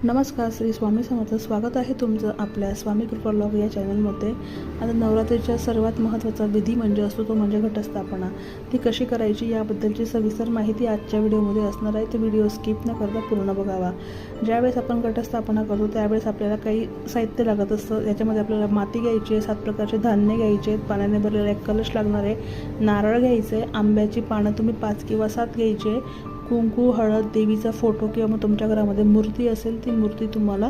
नमस्कार, श्री स्वामी समर्थ. स्वागत आहे तुमचं आपल्या स्वामी कृपा ब्लॉग या चॅनलमध्ये. आता नवरात्रीच्या सर्वात महत्त्वाचा विधी म्हणजे असतो तो म्हणजे घटस्थापना. ती कशी करायची याबद्दलची सविस्तर माहिती आजच्या व्हिडिओमध्ये असणार आहे. तो व्हिडिओ स्किप न करता पूर्ण बघावा. ज्यावेळेस आपण घटस्थापना करतो त्यावेळेस आपल्याला काही साहित्य लागत असतं. याच्यामध्ये आपल्याला माती घ्यायची आहे, 7 प्रकारचे धान्य घ्यायचे आहेत, पाण्याने भरलेला एक कलश लागणार आहे, नारळ घ्यायचं आहे, आंब्याची पानं तुम्ही 5 किंवा 7 घ्यायची, कुंकू, हळद, देवीचा फोटो किंवा मग तुमच्या घरामध्ये मूर्ती असेल ती मूर्ती तुम्हाला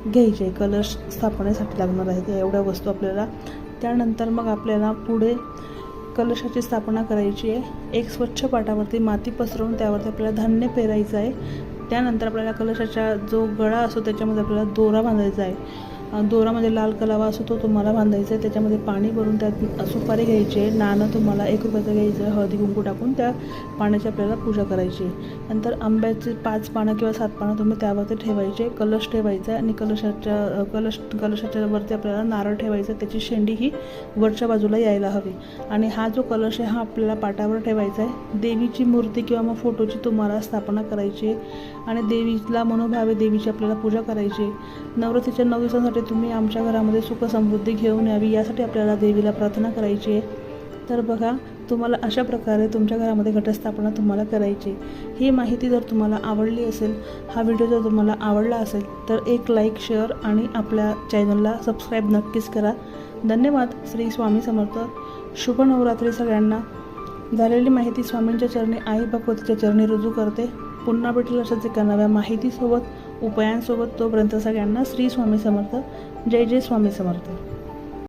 घ्यायची आहे. कलश स्थापनेसाठी लागणार आहे त्या एवढ्या वस्तू आपल्याला. त्यानंतर मग आपल्याला पुढे कलशाची स्थापना करायची आहे. एक स्वच्छ पाटावरती माती पसरवून त्यावरती आपल्याला धान्य पेरायचं आहे. त्यानंतर आपल्याला कलशाचा जो गळा असतो त्याच्यामध्ये आपल्याला दोरा बांधायचा आहे. दोरामध्ये लाल कलावा असतो तो तुम्हाला बांधायचा आहे. त्याच्यामध्ये पाणी भरून त्यात सुपारी घ्यायची आहे, नाणं तुम्हाला 1 रुपयाचं घ्यायचं आहे, हळदी कुंकू टाकून त्या पाण्याची आपल्याला पूजा करायची आहे. नंतर आंब्याचे 5 पानं किंवा 7 पानं तुम्ही त्यावरती ठेवायचे, कलश ठेवायचा आणि कलशाच्या वरती आपल्याला नारळ ठेवायचा. त्याची शेंडी ही वरच्या बाजूला यायला हवी आणि हा जो कलश आहे हा आपल्याला पाटावर ठेवायचा आहे. देवीची मूर्ती किंवा मग फोटोची तुम्हाला स्थापना करायची आहे आणि देवीला मनोभावे देवीची आपल्याला पूजा करायची आहे. नवरात्रीच्या 9 दिवसांसाठी तुम्ही आमच्या घरामध्ये सुख समृद्धी घेऊन यावी यासाठी आपल्याला देवीला प्रार्थना करायची आहे. तर बघा, तुम्हाला अशा प्रकारे तुमच्या घरामध्ये घटस्थापना तुम्हाला करायची. ही माहिती जर तुम्हाला आवडली असेल, हा व्हिडिओ जर तुम्हाला आवडला असेल तर एक लाईक, शेअर आणि आपल्या चॅनलला सबस्क्राईब नक्कीच करा. धन्यवाद. श्री स्वामी समर्थ. शुभ नवरात्री सगळ्यांना. झालेली माहिती स्वामींच्या चरणी, आई भगवतीच्या चरणी रुजू करते. पुन्हा भेटेल अशाच एका नव्या माहितीसोबत, उपायांसोबत. तोपर्यंत सगळ्यांना श्री स्वामी समर्थ. जय जय स्वामी समर्थ.